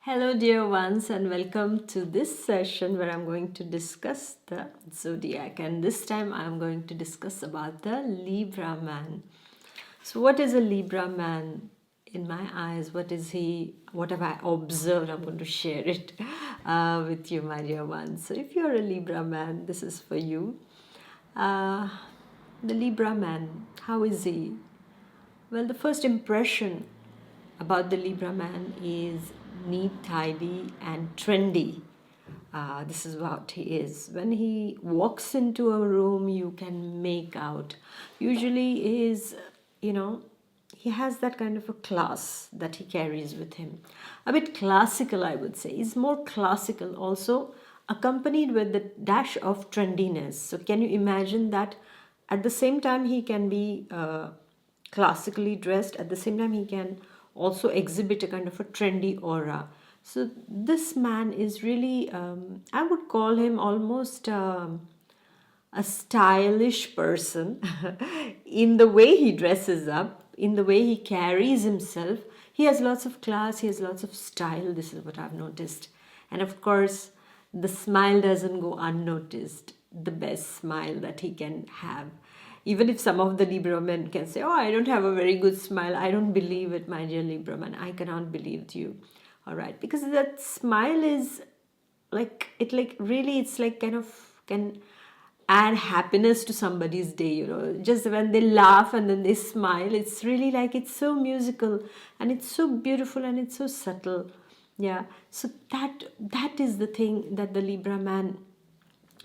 Hello, dear ones, and welcome to this session where I'm going to discuss the zodiac. And this time I'm going to discuss about the Libra man. So, what is a Libra man in my eyes? What is he? What have I observed? I'm going to share it with you, my dear ones. So, if you're a Libra man, this is for you. Uh, the Libra man, how is he? Well, the first impression about the Libra man is neat, tidy, and trendy. This is what he is. When he walks into a room, you can make out. Usually, is he has that kind of a class that he carries with him. A bit classical, I would say. He's more classical, also accompanied with the dash of trendiness. So, can you imagine that? At the same time, he can be classically dressed. At the same time, he can also exhibit a kind of a trendy aura. So this man is really, I would call him almost a stylish person in the way he dresses up, in the way he carries himself. He has lots of class, he has lots of style. This is what I've noticed. And of course, the smile doesn't go unnoticed. The best smile that he can have. Even if some of the Libra men can say, "Oh, I don't have a very good smile," I don't believe it, my dear Libra man. I cannot believe you. All right, because that smile is like really, it's like kind of can add happiness to somebody's day. Just when they laugh and then they smile, it's really like it's so musical and it's so beautiful and it's so subtle. Yeah, so that is the thing that the Libra man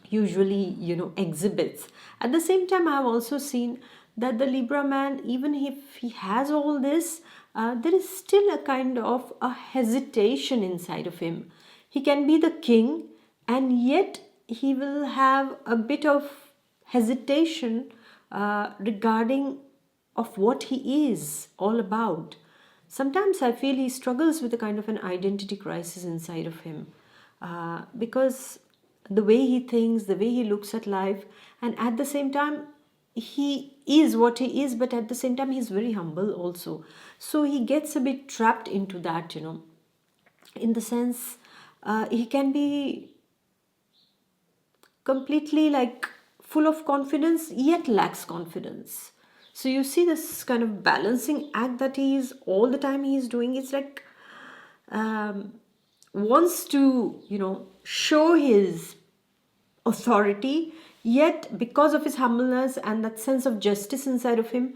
usually exhibits. At the same time, I have also seen that the Libra man, even if he has all this, there is still a kind of a hesitation inside of him. He can be the king, and yet he will have a bit of hesitation regarding of what he is all about. Sometimes I feel he struggles with a kind of an identity crisis inside of him, because the way he thinks, the way he looks at life, and at the same time, he is what he is, but at the same time, he's very humble also. So he gets a bit trapped into that, in the sense, he can be completely like full of confidence yet lacks confidence. So you see this kind of balancing act that he is all the time he is doing. It's like um, wants to show his authority, yet because of his humbleness and that sense of justice inside of him,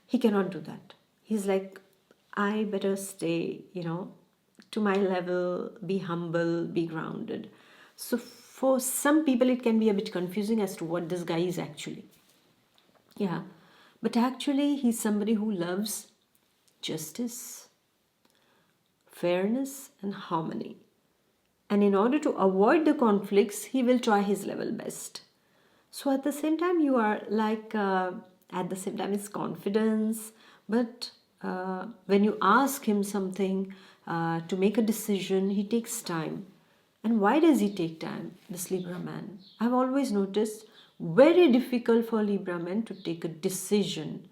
he cannot do that. He's like, I better stay to my level, be humble, be grounded. So for some people it can be a bit confusing as to what this guy is actually. Yeah, but actually he's somebody who loves justice, fairness, and harmony. And in order to avoid the conflicts, he will try his level best. So at the same time, you are like, at the same time, it's confidence. But when you ask him something to make a decision, he takes time. And why does he take time, this Libra man? I've always noticed very difficult for Libra men to take a decision.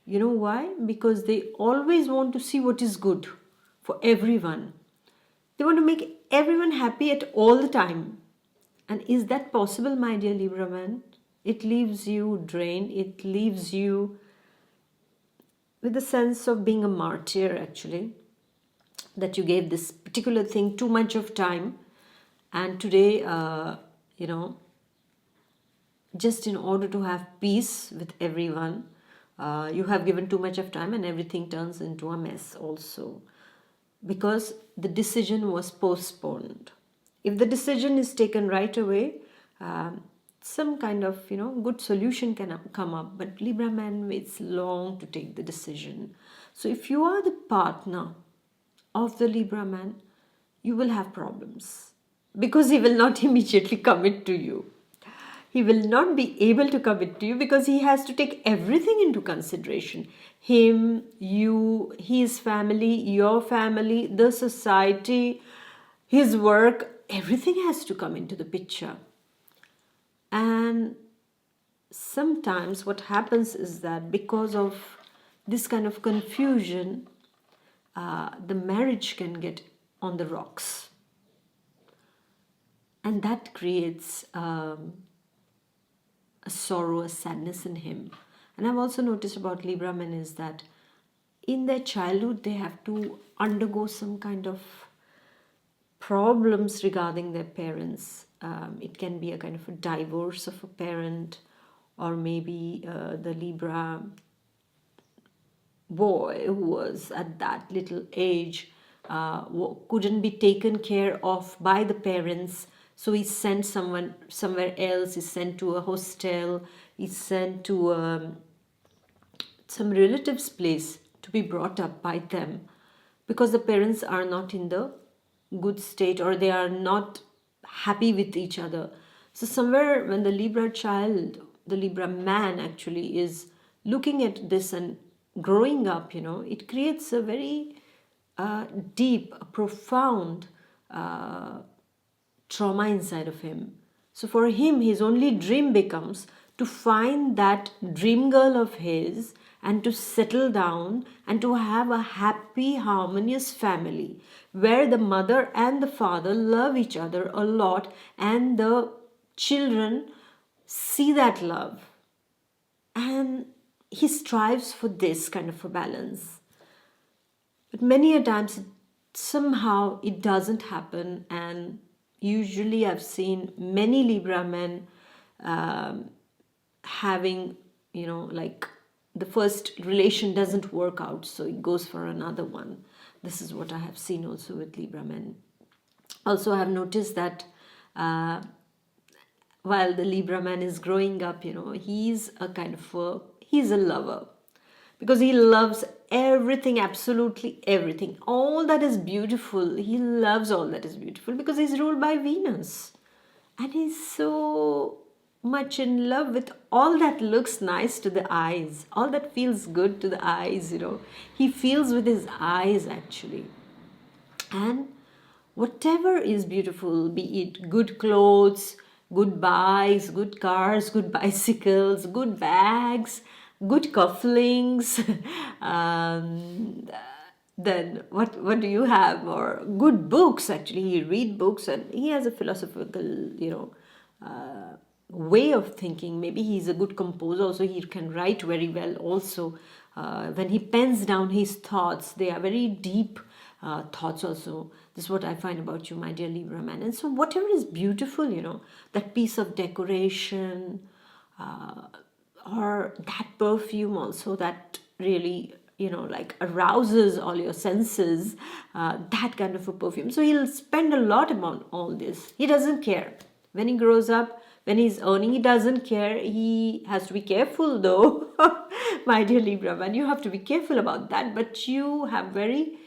You know why? Because they always want to see what is good for everyone. They want to make everyone happy at all the time. And is that possible, my dear Libra man? It leaves you drained. It leaves you with a sense of being a martyr, actually, that you gave this particular thing too much of time. And today, just in order to have peace with everyone, you have given too much of time and everything turns into a mess also, because the decision was postponed. If the decision is taken right away, some kind of good solution can come up, but Libra man waits long to take the decision. So if you are the partner of the Libra man, you will have problems, because he will not immediately commit to you. He will not be able to commit to you because he has to take everything into consideration. Him, you, his family, your family, the society, his work, everything has to come into the picture. And sometimes what happens is that because of this kind of confusion, the marriage can get on the rocks. And that creates a sorrow, a sadness in him. And I've also noticed about Libra men is that in their childhood they have to undergo some kind of problems regarding their parents. It can be a kind of a divorce of a parent, or maybe the Libra boy who was at that little age couldn't be taken care of by the parents, so he's sent someone somewhere else, he's sent to a hostel, he's sent to some relatives place to be brought up by them, because the parents are not in the good state, or they are not happy with each other. So somewhere when the Libra child, the Libra man actually is looking at this and growing up, it creates a very deep, profound trauma inside of him. So for him, his only dream becomes to find that dream girl of his and to settle down and to have a happy, harmonious family where the mother and the father love each other a lot and the children see that love. And he strives for this kind of a balance. But many a times somehow it doesn't happen, and usually I've seen many Libra men having, like the first relation doesn't work out, so it goes for another one. This is what I have seen also with Libra men. Also, I have noticed that while the Libra man is growing up, he's a kind of he's a lover, because he loves everything, absolutely everything, all that is beautiful. He loves all that is beautiful because he's ruled by Venus, and he's so much in love with all that looks nice to the eyes, all that feels good to the eyes. He feels with his eyes actually. And whatever is beautiful, be it good clothes, good bikes, good cars, good bicycles, good bags, good cufflinks, then what do you have? Or good books. Actually, he read books and he has a philosophical way of thinking. Maybe he's a good composer, so he can write very well also. When he pens down his thoughts, they are very deep thoughts also. This is what I find about you, my dear Libra man. And so whatever is beautiful, that piece of decoration, or that perfume also that really like arouses all your senses, that kind of a perfume. So he'll spend a lot on all this. He doesn't care when he grows up, when he's earning, he doesn't care. He has to be careful though. My dear Libra man, you have to be careful about that, but you have very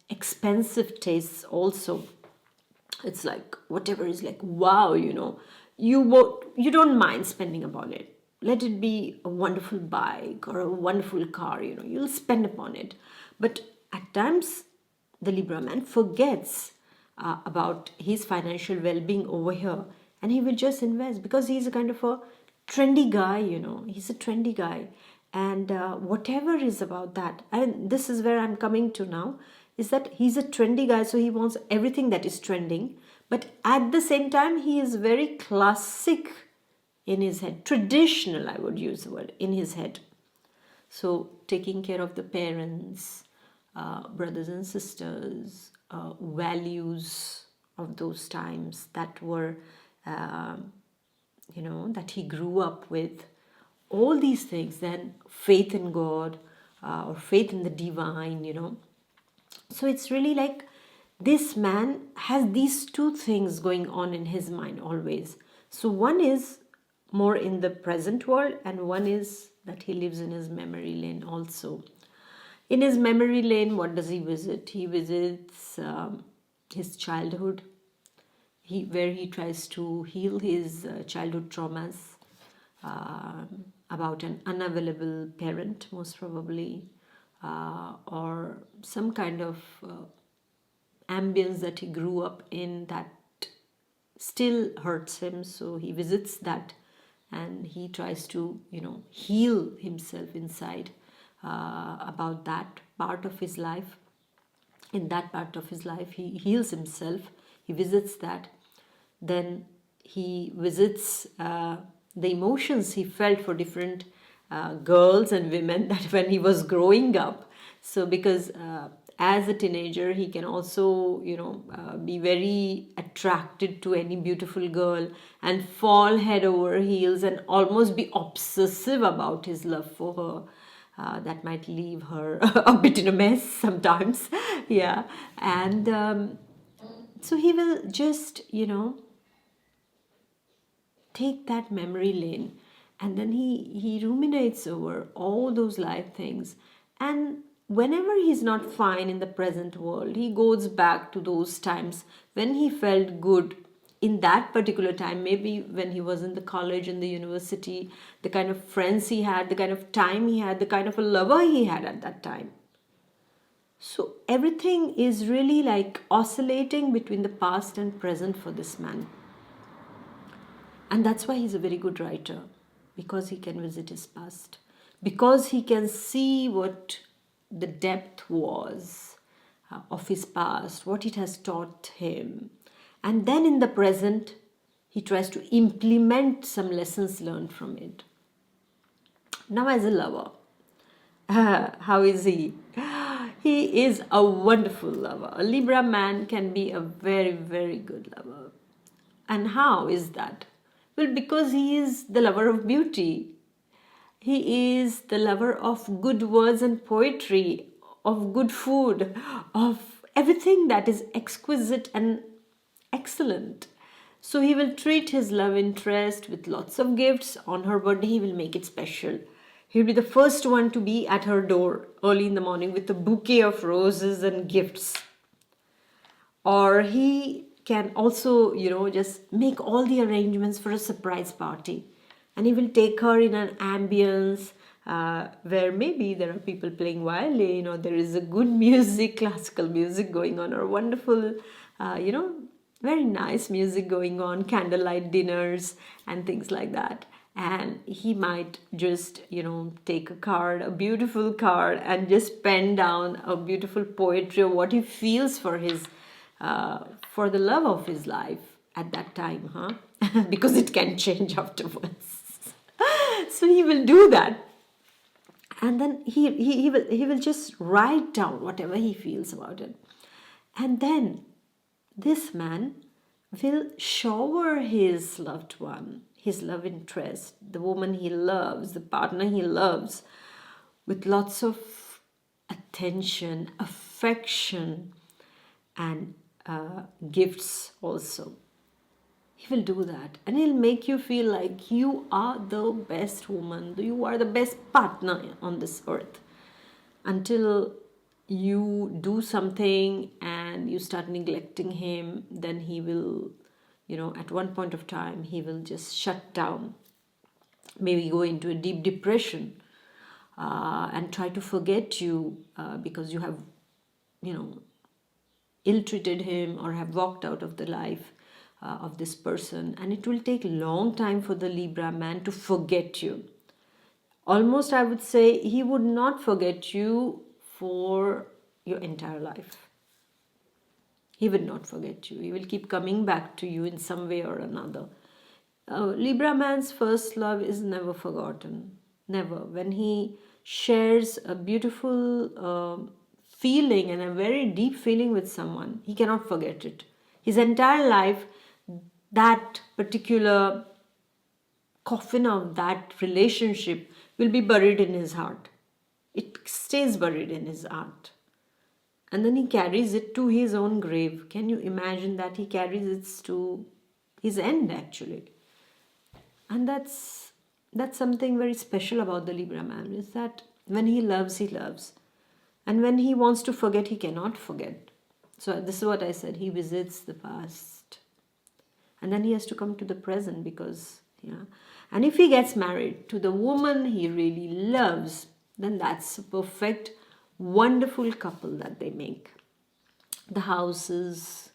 expensive tastes also. It's like whatever is like wow, you don't mind spending upon it. Let it be a wonderful bike or a wonderful car, you'll spend upon it. But at times the Libra man forgets about his financial well-being over here, and he will just invest because he's a kind of a trendy guy. He's a trendy guy, and whatever is about that, and this is where I'm coming to now, is that he's a trendy guy, so he wants everything that is trending, but at the same time he is very classic in his head, traditional, I would use the word, in his head. So taking care of the parents, brothers and sisters, values of those times that were that he grew up with, all these things, then faith in God, or faith in the divine. So it's really like this man has these two things going on in his mind always. So one is more in the present world, and one is that he lives in his memory lane also. In his memory lane, what does he visit? He visits his childhood, where he tries to heal his childhood traumas, about an unavailable parent, most probably, or some kind of ambience that he grew up in that still hurts him. So he visits that and he tries to, heal himself inside about that part of his life. in that part of his life. He heals himself, he visits that. Then he visits the emotions he felt for different girls and women that when he was growing up. So because as a teenager he can also be very attracted to any beautiful girl and fall head over heels and almost be obsessive about his love for her. That might leave her a bit in a mess sometimes. Yeah. And so he will just take that memory lane, and then he ruminates over all those life things. And whenever he's not fine in the present world, he goes back to those times when he felt good in that particular time, maybe when he was in the college, in the university, the kind of friends he had, the kind of time he had, the kind of a lover he had at that time. So everything is really like oscillating between the past and present for this man. And that's why he's a very good writer, because he can visit his past, because he can see what the depth was of his past, what it has taught him. And then in the present, he tries to implement some lessons learned from it. Now, as a lover, how is he? He is a wonderful lover. A Libra man can be a very, very good lover. And how is that? Well, because he is the lover of beauty. He is the lover of good words and poetry, of good food, of everything that is exquisite and excellent. So he will treat his love interest with lots of gifts. On her birthday, he will make it special. He'll be the first one to be at her door early in the morning with a bouquet of roses and gifts. Or he can also, just make all the arrangements for a surprise party. And he will take her in an ambience where maybe there are people playing violin, there is a good music, classical music going on, or wonderful, very nice music going on, candlelight dinners and things like that. And he might just, take a card, a beautiful card, and just pen down a beautiful poetry of what he feels for his for the love of his life at that time, because it can change afterwards. So he will do that, and then he will just write down whatever he feels about it, and then this man will shower his loved one, his love interest, the woman he loves, the partner he loves, with lots of attention, affection, and gifts also. He will do that, and he'll make you feel like you are the best woman, you are the best partner on this earth, until you do something and you start neglecting him. Then he will, at one point of time, he will just shut down, maybe go into a deep depression, and try to forget you because you have, ill-treated him or have walked out of the life of this person. And it will take a long time for the Libra man to forget you. Almost, I would say, he would not forget you for your entire life. He will not forget you. He will keep coming back to you in some way or another. Libra man's first love is never forgotten. Never. When he shares a beautiful feeling and a very deep feeling with someone, he cannot forget it. His entire life, that particular coffin of that relationship will be buried in his heart. It stays buried in his heart. And then he carries it to his own grave. Can you imagine that? He carries it to his end, actually. And that's something very special about the Libra man, is that when he loves, he loves. And when he wants to forget, he cannot forget. So this is what I said. He visits the past. And then he has to come to the present because, And if he gets married to the woman he really loves, then that's a perfect, wonderful couple that they make. The house is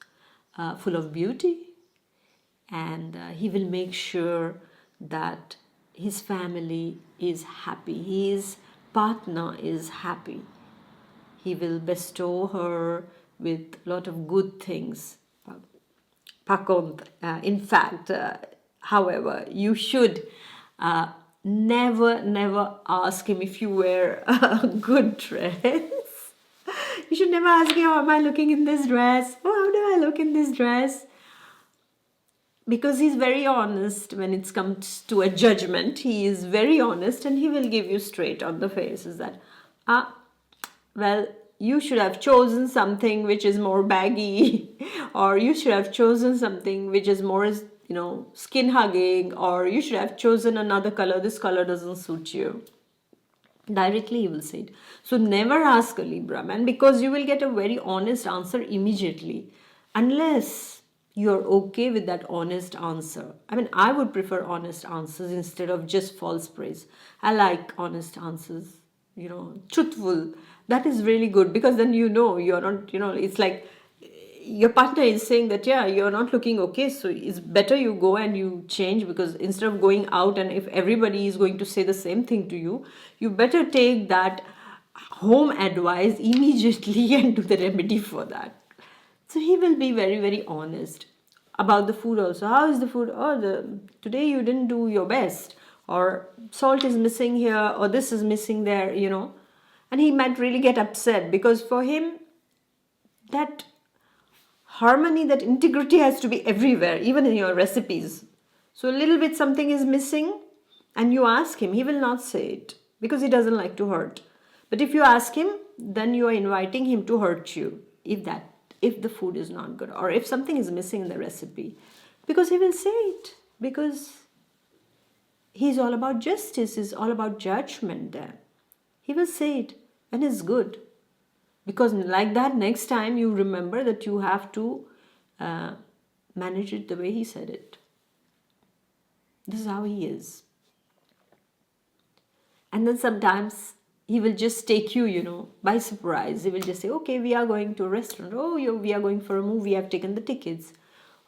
full of beauty, and he will make sure that his family is happy, his partner is happy. He will bestow her with a lot of good things. In fact, however, you should never ask him if you wear a good dress. You should never ask him, how am I looking in this dress? Oh, how do I look in this dress? Because he's very honest when it comes to a judgment. He is very honest and he will give you straight on the face is that, well, you should have chosen something which is more baggy, or you should have chosen something which is more, skin hugging, or you should have chosen another color. This color doesn't suit you. Directly he will say it. So never ask a Libra man, because you will get a very honest answer immediately, unless you're okay with that honest answer. I mean, I would prefer honest answers instead of just false praise. I like honest answers, truthful. That is really good, because then you're not, it's like your partner is saying that, yeah, you're not looking okay, so it's better you go and you change, because instead of going out and if everybody is going to say the same thing to you, you better take that home advice immediately and do the remedy for that. So he will be very, very honest about the food also. How is the food? Oh, today you didn't do your best, or salt is missing here, or this is missing there, and he might really get upset, because for him that harmony, that integrity has to be everywhere, even in your recipes. So a little bit something is missing and you ask him, he will not say it because he doesn't like to hurt. But if you ask him, then you are inviting him to hurt you if the food is not good, or if something is missing in the recipe, because he will say it, because he's all about justice, he's all about judgment there. He will say it and it's good. Because like that, next time you remember that you have to manage it the way he said it. This is how he is. And then sometimes he will just take you, by surprise. He will just say, okay, we are going to a restaurant. Oh, we are going for a movie. I've taken the tickets.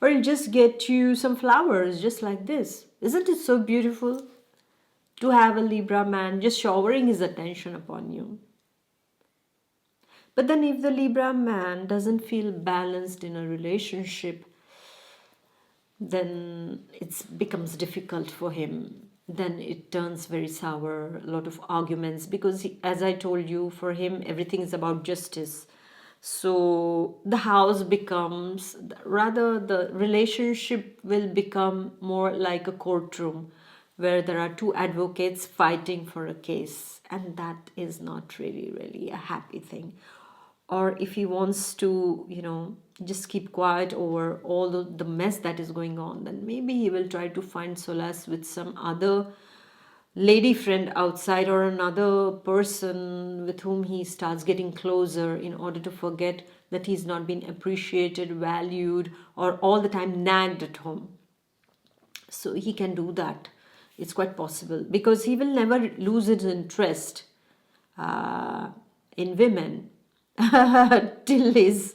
Or he'll just get you some flowers just like this. Isn't it so beautiful to have a Libra man just showering his attention upon you? But then if the Libra man doesn't feel balanced in a relationship, then it becomes difficult for him. Then it turns very sour, a lot of arguments, because as I told you, for him, everything is about justice. So the house becomes, rather the relationship will become more like a courtroom where there are two advocates fighting for a case. And that is not really a happy thing. Or if he wants to, just keep quiet over all the mess that is going on, then maybe he will try to find solace with some other lady friend outside, or another person with whom he starts getting closer, in order to forget that he's not been appreciated, valued, or all the time nagged at home. So he can do that. It's quite possible, because he will never lose his interest in women till his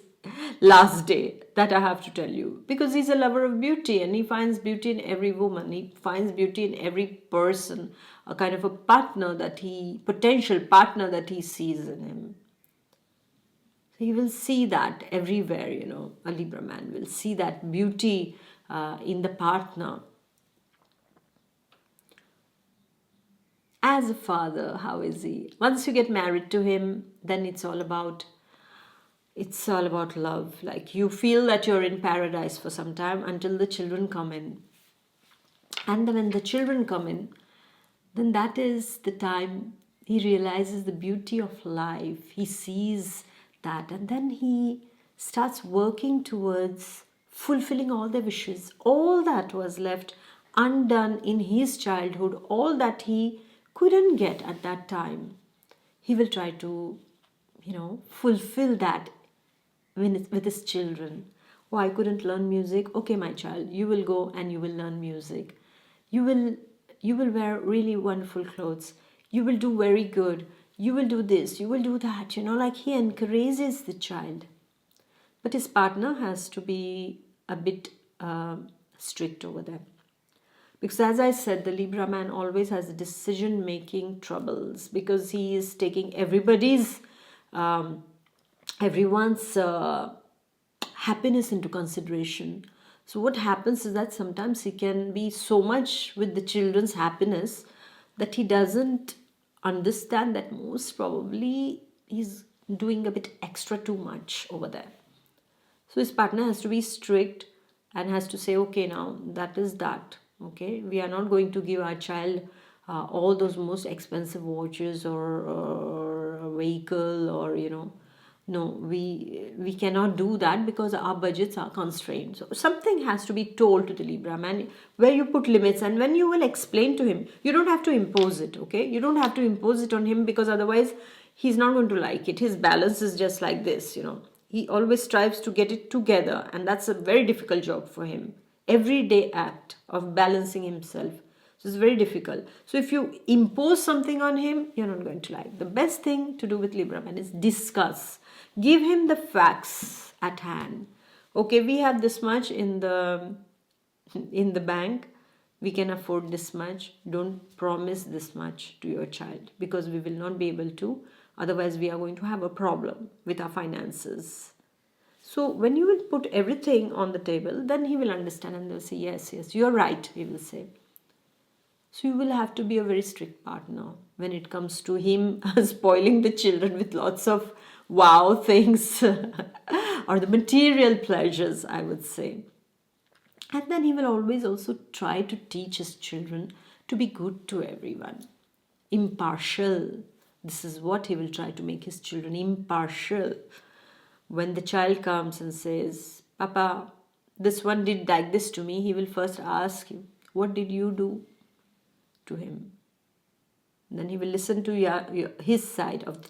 last day. That I have to tell you, because he's a lover of beauty and he finds beauty in every woman. He finds beauty in every person, a kind of a potential partner that he sees in him. So he will see that everywhere, a Libra man will see that beauty in the partner. As a father, how is he? Once you get married to him, then it's all about love. Like, you feel that you're in paradise for some time until the children come in. And then when the children come in, then that is the time he realizes the beauty of life. He sees that, and then he starts working towards fulfilling all their wishes. All that was left undone in his childhood, all that he couldn't get at that time, he will try to, fulfill that with his children. Oh, I couldn't learn music. Okay, my child, you will go and you will learn music. You will wear really wonderful clothes. You will do very good. You will do this. You will do that. Like, he encourages the child. But his partner has to be a bit strict over there. Because as I said, the Libra man always has decision-making troubles, because he is taking everybody's everyone's happiness into consideration. So what happens is that sometimes he can be so much with the children's happiness that he doesn't understand that most probably he's doing a bit extra too much over there. So his partner has to be strict and has to say, okay, now that is that. Okay, we are not going to give our child all those most expensive watches or a vehicle, or no, we cannot do that because our budgets are constrained. So something has to be told to the Libra man, where you put limits, and when you will explain to him, you don't have to impose it. Okay, you don't have to impose it on him, because otherwise he's not going to like it. His balance is just like this. He always strives to get it together, and that's a very difficult job for him. Everyday act of balancing himself. So it's very difficult. So if you impose something on him, you're not going to like. The best thing to do with Libra man is discuss. Give him the facts at hand. Okay, we have this much in the bank. We can afford this much. Don't promise this much to your child, because we will not be able to. Otherwise, we are going to have a problem with our finances. So when you will put everything on the table, then he will understand and they'll say, yes, yes, you're right, he will say. So you will have to be a very strict partner when it comes to him spoiling the children with lots of wow things or the material pleasures, I would say. And then he will always also try to teach his children to be good to everyone, impartial. This is what he will try to make his children, impartial. When the child comes and says, Papa, this one did like this to me, he will first ask you, what did you do to him? Then he will listen to his side of the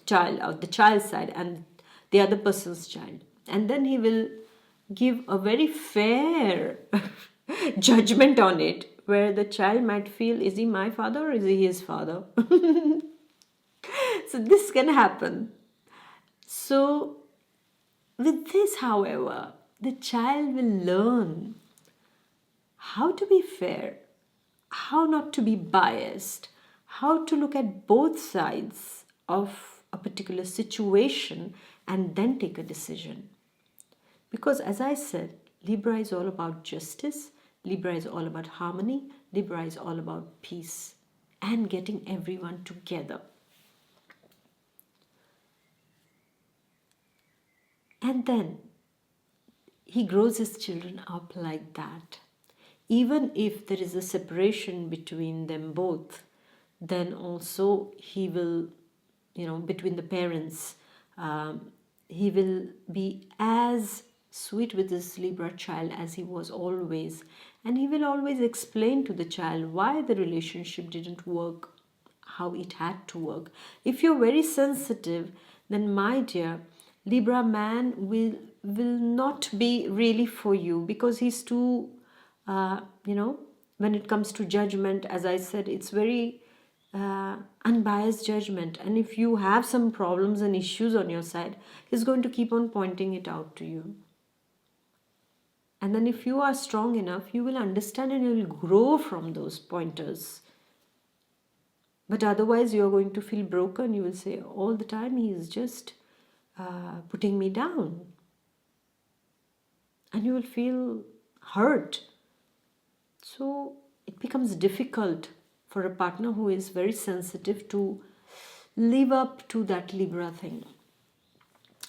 child's side, and the other person's child. And then he will give a very fair judgment on it, where the child might feel, is he my father or is he his father? So this can happen. So with this, however, the child will learn how to be fair, how not to be biased, how to look at both sides of a particular situation and then take a decision. Because as I said, Libra is all about justice, Libra is all about harmony, Libra is all about peace and getting everyone together. And then he grows his children up like that. Even if there is a separation between them both, then also he will, between the parents, he will be as sweet with his Libra child as he was always. And he will always explain to the child why the relationship didn't work, how it had to work. If you're very sensitive, then my dear, Libra man will not be really for you, because he's too, when it comes to judgment, as I said, it's very unbiased judgment. And if you have some problems and issues on your side, he's going to keep on pointing it out to you. And then if you are strong enough, you will understand and you will grow from those pointers. But otherwise, you are going to feel broken. You will say all the time, he is just putting me down, and you will feel hurt. So it becomes difficult for a partner who is very sensitive to live up to that Libra thing,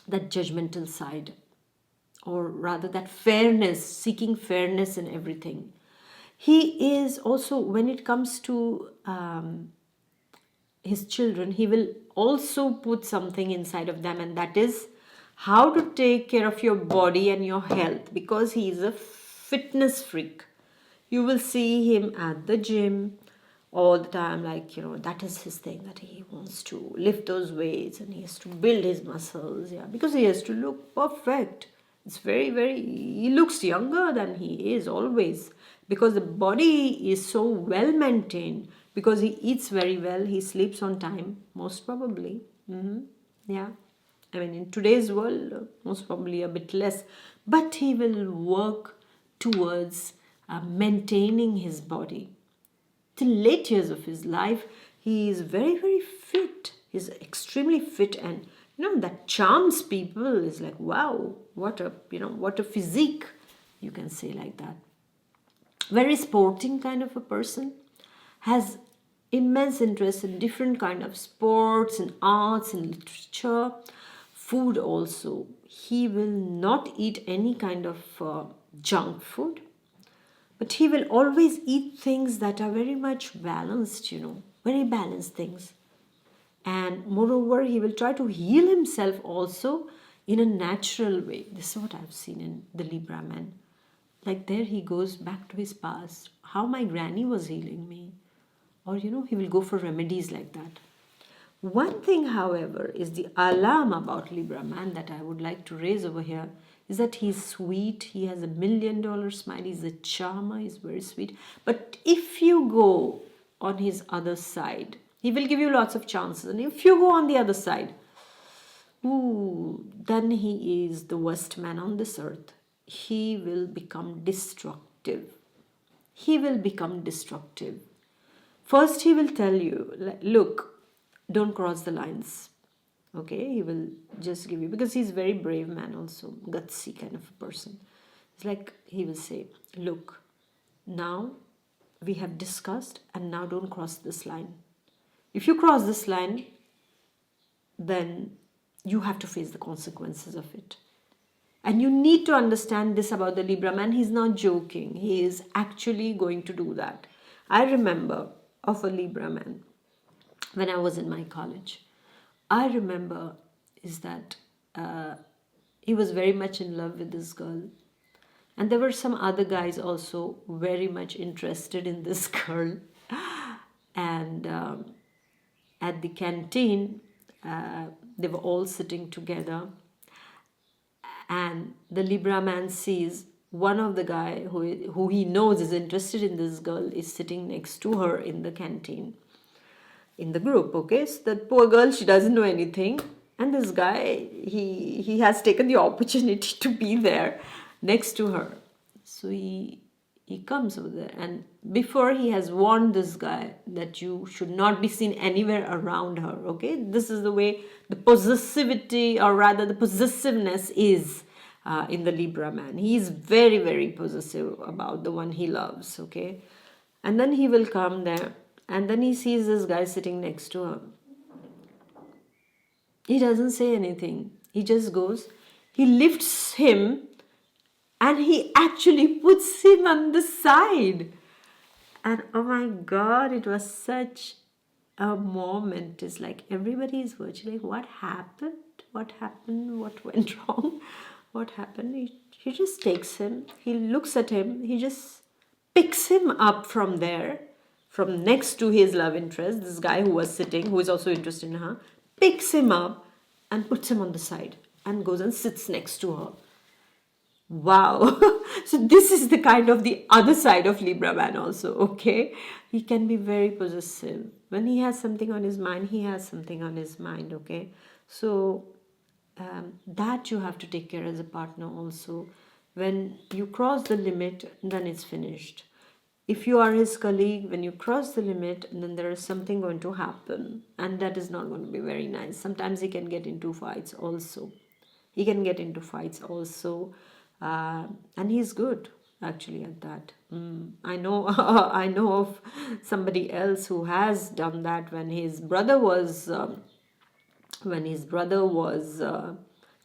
that judgmental side, or rather that fairness, seeking fairness in everything. He is also, when it comes to his children, he will also put something inside of them, and that is how to take care of your body and your health, because he is a fitness freak. You will see him at the gym all the time, like, that is his thing, that he wants to lift those weights and he has to build his muscles, because he has to look perfect. It's very, very, he looks younger than he is always, because the body is so well maintained, because he eats very well, he sleeps on time, most probably. Yeah. I mean, in today's world, most probably a bit less, but he will work towards maintaining his body. Till late years of his life, he is very, very fit. He's extremely fit and that charms people. Is like, wow, what a, what a physique, you can say like that. Very sporting kind of a person, has immense interest in different kind of sports and arts and literature, food also. He will not eat any kind of junk food, but he will always eat things that are very much balanced, very balanced things. And moreover, he will try to heal himself also in a natural way. This is what I've seen in the Libra man. Like there he goes back to his past, how my granny was healing me. Or, he will go for remedies like that. One thing, however, is the alarm about Libra man that I would like to raise over here is that he's sweet. He has $1,000,000 smile. He's a charmer. He's very sweet. But if you go on his other side, he will give you lots of chances. And if you go on the other side, then he is the worst man on this earth. He will become destructive. He will become destructive. First, he will tell you, look, don't cross the lines. Okay, he will just give you, because he's very brave man also, gutsy kind of a person. It's like he will say, look, now we have discussed and now don't cross this line. If you cross this line, then you have to face the consequences of it. And you need to understand this about the Libra man. He's not joking. He is actually going to do that. I remember of a Libra man when I was in my college. I remember is that he was very much in love with this girl. And there were some other guys also very much interested in this girl. And at the canteen, they were all sitting together. And the Libra man sees one of the guy who he knows is interested in this girl is sitting next to her in the canteen, in the group. Okay, so that poor girl, she doesn't know anything, and this guy, he has taken the opportunity to be there next to her. So he comes over there, and before he has warned this guy that you should not be seen anywhere around her. Okay, this is the way the possessivity, or rather the possessiveness, is in the Libra man. He is very, very possessive about the one he loves. Okay, and then he will come there, and then he sees this guy sitting next to her. He doesn't say anything. He just goes, he lifts him, and he actually puts him on the side. And oh my God, it was such a moment. It's like everybody is watching, like, what happened? What happened? What went wrong? What happened? He just takes him. He looks at him. He just picks him up from there, from next to his love interest, this guy who was sitting, who is also interested in her, picks him up and puts him on the side and goes and sits next to her. Wow. So this is the kind of the other side of Libra man also. Okay, he can be very possessive. When he has something on his mind, he has something on his mind. Okay, so that you have to take care as a partner also. When you cross the limit, then it's finished. If you are his colleague, when you cross the limit, then there is something going to happen, and that is not going to be very nice. Sometimes he can get into fights also. And he's good actually at that. I know I know of somebody else who has done that when his brother was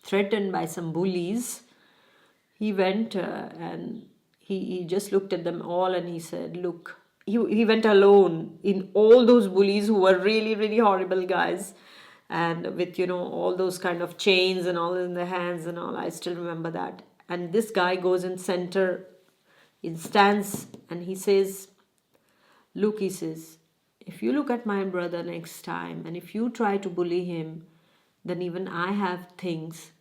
threatened by some bullies. He went and he just looked at them all, and he said, look, he went alone in all those bullies who were really, really horrible guys, and with all those kind of chains and all in their hands and all. I still remember that. And this guy goes in center, in stands, and he says, look, he says, if you look at my brother next time, and if you try to bully him, then even I have things,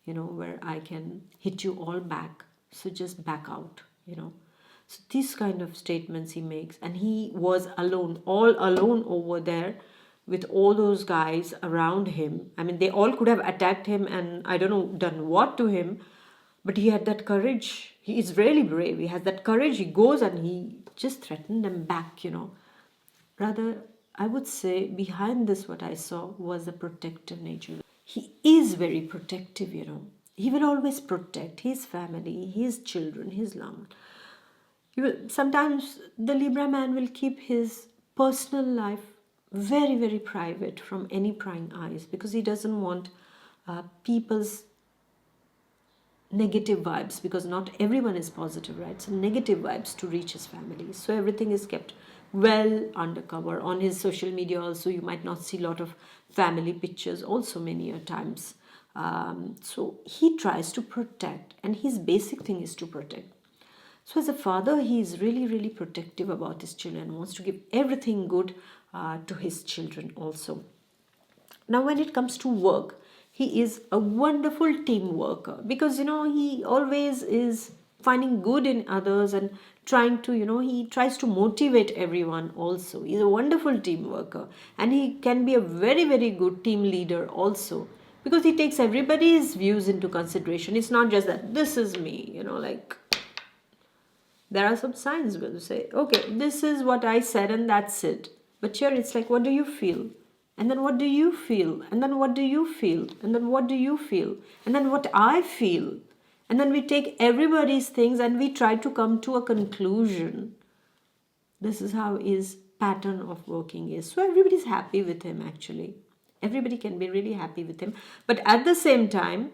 where I can hit you all back. So just back out, So these kind of statements he makes. And he was alone, all alone over there with all those guys around him. I mean, they all could have attacked him and I don't know, done what to him. But he had that courage. He is really brave. He has that courage. He goes and he just threatened them back, Rather, I would say behind this, what I saw was a protective nature. He is very protective, He will always protect his family, his children, his loved. Sometimes the Libra man will keep his personal life very, very private from any prying eyes, because he doesn't want people's negative vibes, because not everyone is positive, right? So negative vibes to reach his family. So everything is kept well undercover. On his social media also, you might not see a lot of family pictures also many a times. So he tries to protect, and his basic thing is to protect. So as a father, he is really, really protective about his children, wants to give everything good to his children also. Now, when it comes to work, he is a wonderful team worker, because he always is finding good in others and trying to he tries to motivate everyone also. He's a wonderful team worker, and he can be a very, very good team leader also, because he takes everybody's views into consideration. It's not just that this is me, like there are some signs where you say, okay, this is what I said and that's it. But here it's like, what do you feel? And then what do you feel? And then what do you feel? And then what do you feel? And then what I feel? And then we take everybody's things and we try to come to a conclusion. This is how his pattern of working is. So everybody's happy with him actually. Everybody can be really happy with him. But at the same time,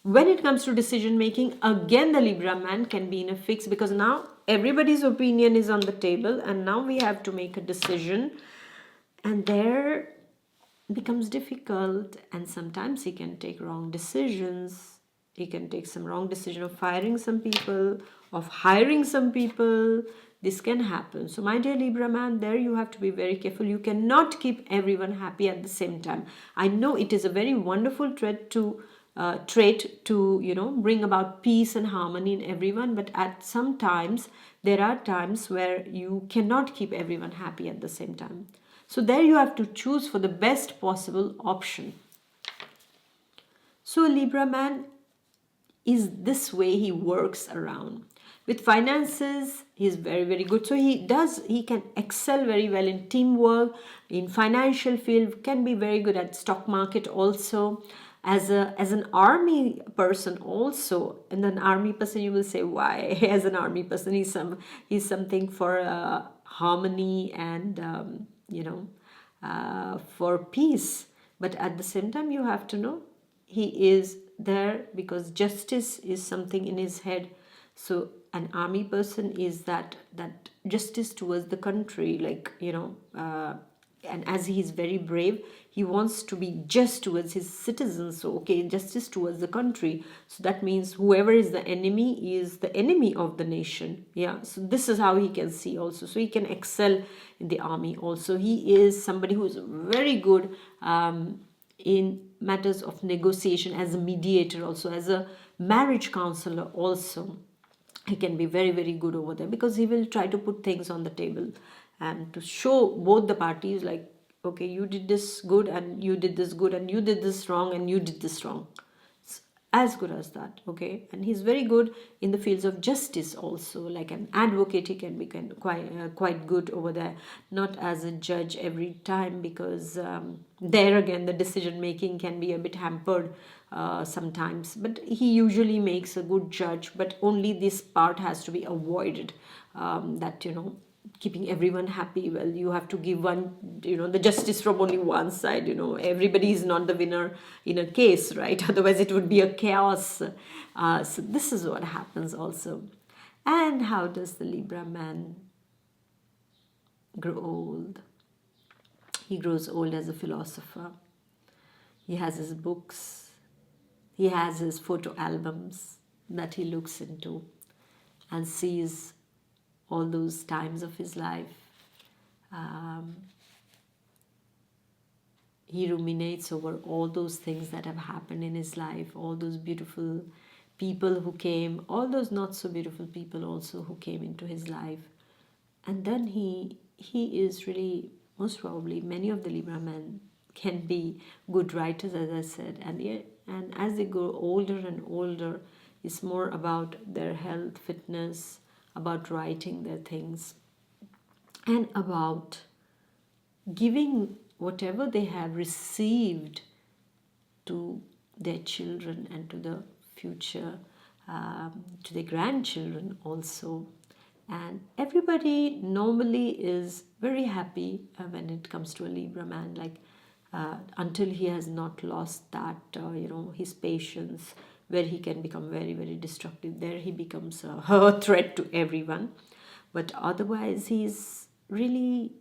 when it comes to decision making, again the Libra man can be in a fix, because now everybody's opinion is on the table and now we have to make a decision, and there becomes difficult, and sometimes he can take wrong decisions. He can take some wrong decision of firing some people, of hiring some people. This can happen. So my dear Libra man, there you have to be very careful. You cannot keep everyone happy at the same time. I know it is a very wonderful trait to bring about peace and harmony in everyone, but at some times there are times where you cannot keep everyone happy at the same time. So there you have to choose for the best possible option. So a Libra man is this way he works around. With finances, he is very, very good. So he can excel very well in teamwork, in financial field, can be very good at stock market also. As an army person also, and an army person, you will say, why? As an army person, he's something for harmony and for peace. But at the same time, you have to know he is there because justice is something in his head. So an army person is that justice towards the country, and as he is very brave, he wants to be just towards his citizens. So okay, justice towards the country, so that means whoever is the enemy of the nation. Yeah, so this is how he can see also. So he can excel in the army also. He is somebody who is very good in matters of negotiation, as a mediator also, as a marriage counselor also. He can be very, very good over there, because he will try to put things on the table and to show both the parties, like, okay, you did this good and you did this good, and you did this wrong and you did this wrong. It's as good as that. Okay, and he's very good in the fields of justice also, like an advocate. He can be quite good over there, not as a judge every time, because there again the decision making can be a bit hampered sometimes, but he usually makes a good judge. But only this part has to be avoided, that keeping everyone happy. Well, you have to give the justice from only one side. Everybody is not the winner in a case, right? Otherwise it would be a chaos. So this is what happens also. And how does the Libra man grow old? He grows old as a philosopher. He has his books. He has his photo albums that he looks into and sees all those times of his life. He ruminates over all those things that have happened in his life, all those beautiful people who came, all those not so beautiful people also who came into his life. And then he is really, most probably, many of the Libra men can be good writers, as I said, and as they grow older and older, it's more about their health, fitness, about writing their things, and about giving whatever they have received to their children and to the future, to their grandchildren also. And everybody normally is very happy when it comes to a Libra man, like until he has not lost that, his patience, where he can become very, very destructive. There he becomes a threat to everyone. But otherwise, he's really,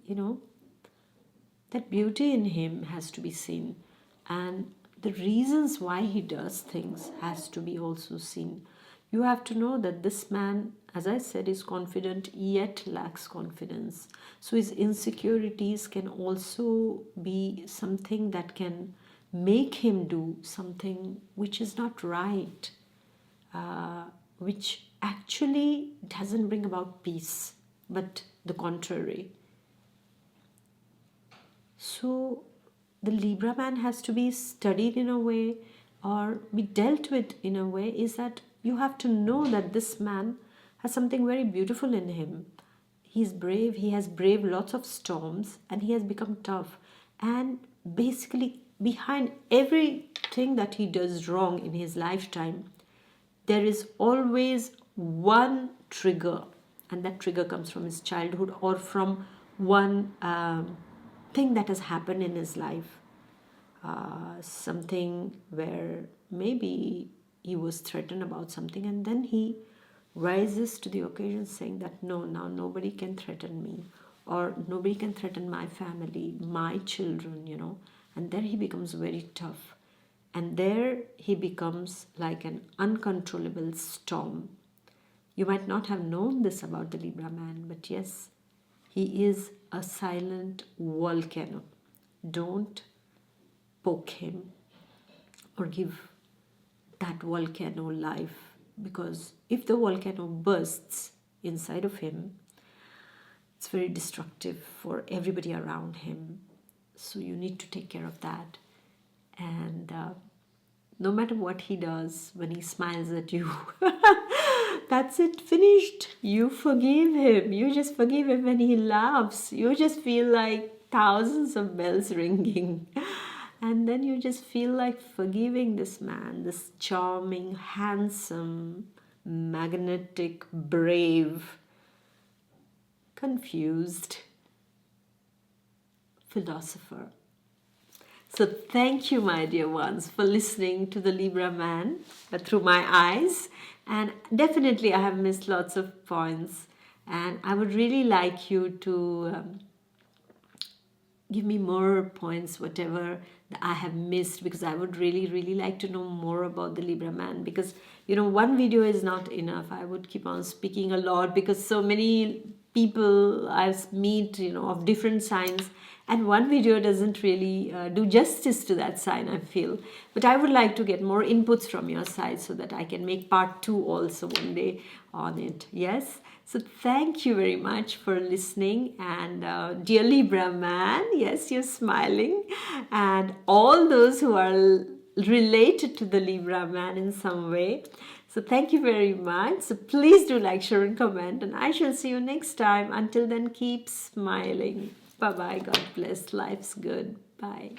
that beauty in him has to be seen. And the reasons why he does things has to be also seen. You have to know that this man, as I said, is confident yet lacks confidence. So his insecurities can also be something that can make him do something which is not right, which actually doesn't bring about peace, but the contrary. So the Libra man has to be studied in a way or be dealt with in a way, is that you have to know that this man has something very beautiful in him. He's brave, he has braved lots of storms, and he has become tough. And basically, behind everything that he does wrong in his lifetime, there is always one trigger, and that trigger comes from his childhood or from one thing that has happened in his life. Something where maybe he was threatened about something, and then he rises to the occasion saying that no, now nobody can threaten me, or nobody can threaten my family, my children, and there he becomes very tough. And there he becomes like an uncontrollable storm. You might not have known this about the Libra man, but yes, he is a silent volcano. Don't poke him or give that volcano life, because if the volcano bursts inside of him, it's very destructive for everybody around him. So you need to take care of that. And no matter what he does, when he smiles at you, that's it, finished. You forgive him. You just forgive him. When he laughs, you just feel like thousands of bells ringing. And then you just feel like forgiving this man, this charming, handsome, magnetic, brave, confused philosopher. So thank you, my dear ones, for listening to the Libra man through my eyes. And definitely I have missed lots of points. And I would really like you to give me more points, whatever I have missed, because I would really, really like to know more about the Libra man. Because, one video is not enough. I would keep on speaking a lot, because so many people I meet, of different signs, and one video doesn't really do justice to that sign, I feel. But I would like to get more inputs from your side so that I can make part 2 also one day on it. Yes? So thank you very much for listening. And dear Libra man, yes, you're smiling. And all those who are related to the Libra man in some way. So thank you very much. So please do like, share and comment. And I shall see you next time. Until then, keep smiling. Bye-bye. God bless. Life's good. Bye.